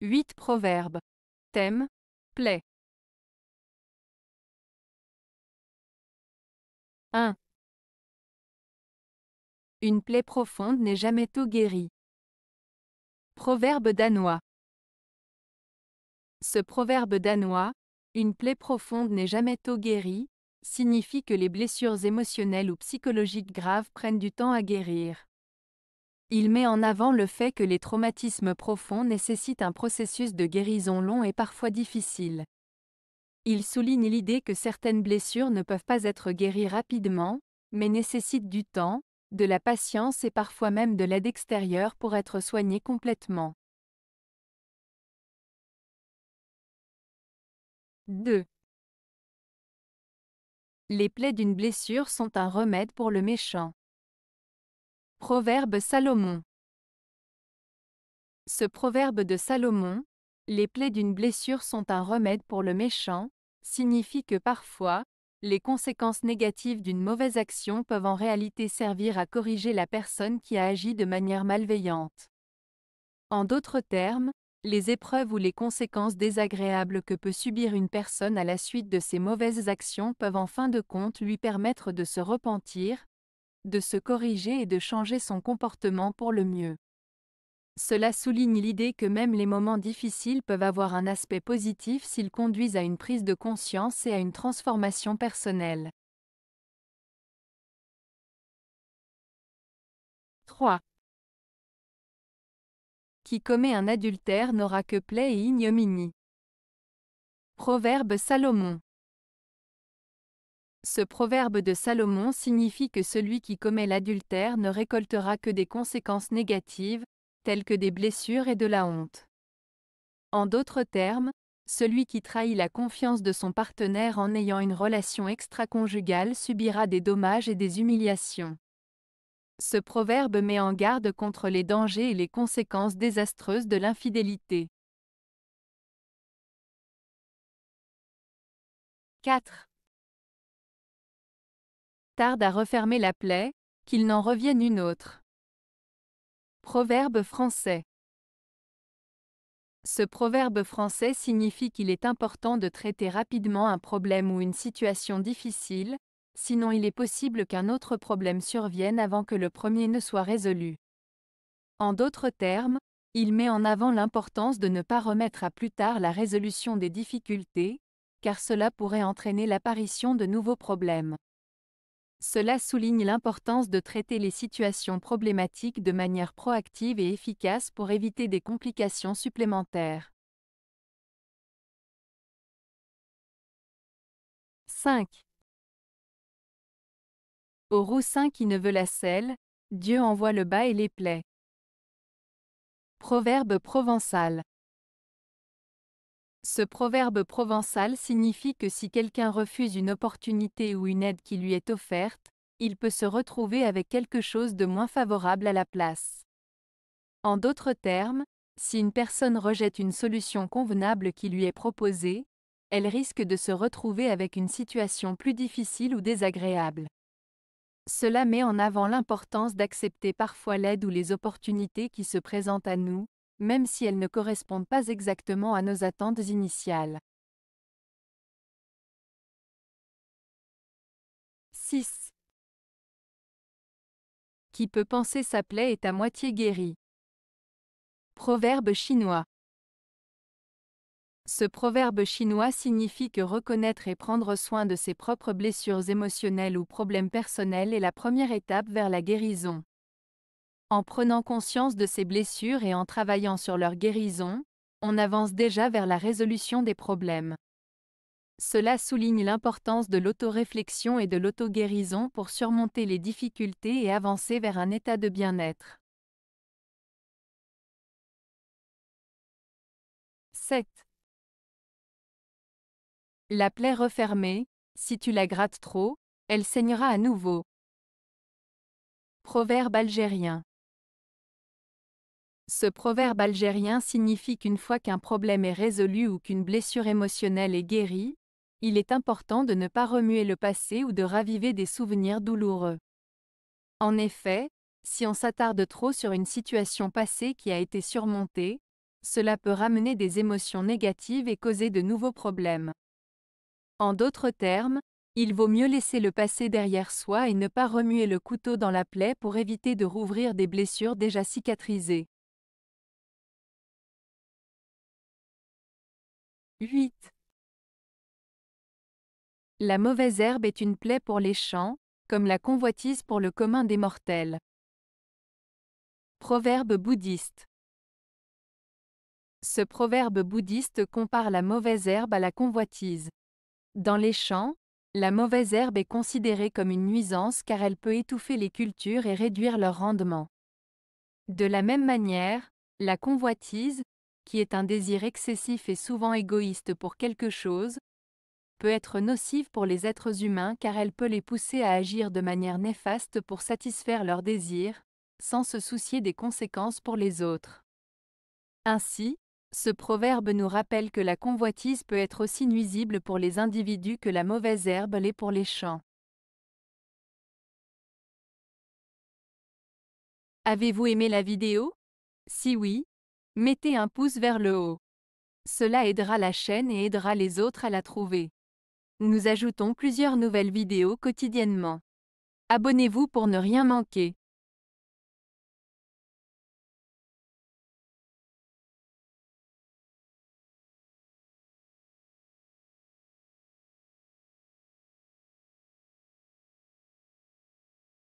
8 proverbes. Thème, plaie. 1. Une plaie profonde n'est jamais tôt guérie. Proverbe danois. Ce proverbe danois, une plaie profonde n'est jamais tôt guérie, signifie que les blessures émotionnelles ou psychologiques graves prennent du temps à guérir. Il met en avant le fait que les traumatismes profonds nécessitent un processus de guérison long et parfois difficile. Il souligne l'idée que certaines blessures ne peuvent pas être guéries rapidement, mais nécessitent du temps, de la patience et parfois même de l'aide extérieure pour être soignées complètement. 2. Les plaies d'une blessure sont un remède pour le méchant. Proverbe Salomon. Ce proverbe de Salomon, les plaies d'une blessure sont un remède pour le méchant, signifie que parfois, les conséquences négatives d'une mauvaise action peuvent en réalité servir à corriger la personne qui a agi de manière malveillante. En d'autres termes, les épreuves ou les conséquences désagréables que peut subir une personne à la suite de ses mauvaises actions peuvent en fin de compte lui permettre de se repentir, de se corriger et de changer son comportement pour le mieux. Cela souligne l'idée que même les moments difficiles peuvent avoir un aspect positif s'ils conduisent à une prise de conscience et à une transformation personnelle. 3. Qui commet un adultère n'aura que plaie et ignominie. Proverbe Salomon. Ce proverbe de Salomon signifie que celui qui commet l'adultère ne récoltera que des conséquences négatives, telles que des blessures et de la honte. En d'autres termes, celui qui trahit la confiance de son partenaire en ayant une relation extra-conjugale subira des dommages et des humiliations. Ce proverbe met en garde contre les dangers et les conséquences désastreuses de l'infidélité. 4. Tarde à refermer la plaie, qu'il n'en revienne une autre. Proverbe français. Ce proverbe français signifie qu'il est important de traiter rapidement un problème ou une situation difficile, sinon il est possible qu'un autre problème survienne avant que le premier ne soit résolu. En d'autres termes, il met en avant l'importance de ne pas remettre à plus tard la résolution des difficultés, car cela pourrait entraîner l'apparition de nouveaux problèmes. Cela souligne l'importance de traiter les situations problématiques de manière proactive et efficace pour éviter des complications supplémentaires. 5. Au roussin qui ne veut la selle, Dieu envoie le bas et les plaies. Proverbe provençal. Ce proverbe provençal signifie que si quelqu'un refuse une opportunité ou une aide qui lui est offerte, il peut se retrouver avec quelque chose de moins favorable à la place. En d'autres termes, si une personne rejette une solution convenable qui lui est proposée, elle risque de se retrouver avec une situation plus difficile ou désagréable. Cela met en avant l'importance d'accepter parfois l'aide ou les opportunités qui se présentent à nous, même si elles ne correspondent pas exactement à nos attentes initiales. 6. Qui peut penser sa plaie est à moitié guérie. Proverbe chinois. Ce proverbe chinois signifie que reconnaître et prendre soin de ses propres blessures émotionnelles ou problèmes personnels est la première étape vers la guérison. En prenant conscience de ces blessures et en travaillant sur leur guérison, on avance déjà vers la résolution des problèmes. Cela souligne l'importance de l'autoréflexion et de l'auto-guérison pour surmonter les difficultés et avancer vers un état de bien-être. 7. La plaie refermée, si tu la grattes trop, elle saignera à nouveau. Proverbe algérien. Ce proverbe algérien signifie qu'une fois qu'un problème est résolu ou qu'une blessure émotionnelle est guérie, il est important de ne pas remuer le passé ou de raviver des souvenirs douloureux. En effet, si on s'attarde trop sur une situation passée qui a été surmontée, cela peut ramener des émotions négatives et causer de nouveaux problèmes. En d'autres termes, il vaut mieux laisser le passé derrière soi et ne pas remuer le couteau dans la plaie pour éviter de rouvrir des blessures déjà cicatrisées. 8. La mauvaise herbe est une plaie pour les champs, comme la convoitise pour le commun des mortels. Proverbe bouddhiste. Ce proverbe bouddhiste compare la mauvaise herbe à la convoitise. Dans les champs, la mauvaise herbe est considérée comme une nuisance car elle peut étouffer les cultures et réduire leur rendement. De la même manière, la convoitise, qui est un désir excessif et souvent égoïste pour quelque chose, peut être nocive pour les êtres humains car elle peut les pousser à agir de manière néfaste pour satisfaire leurs désirs, sans se soucier des conséquences pour les autres. Ainsi, ce proverbe nous rappelle que la convoitise peut être aussi nuisible pour les individus que la mauvaise herbe l'est pour les champs. Avez-vous aimé la vidéo? Si oui, mettez un pouce vers le haut. Cela aidera la chaîne et aidera les autres à la trouver. Nous ajoutons plusieurs nouvelles vidéos quotidiennement. Abonnez-vous pour ne rien manquer.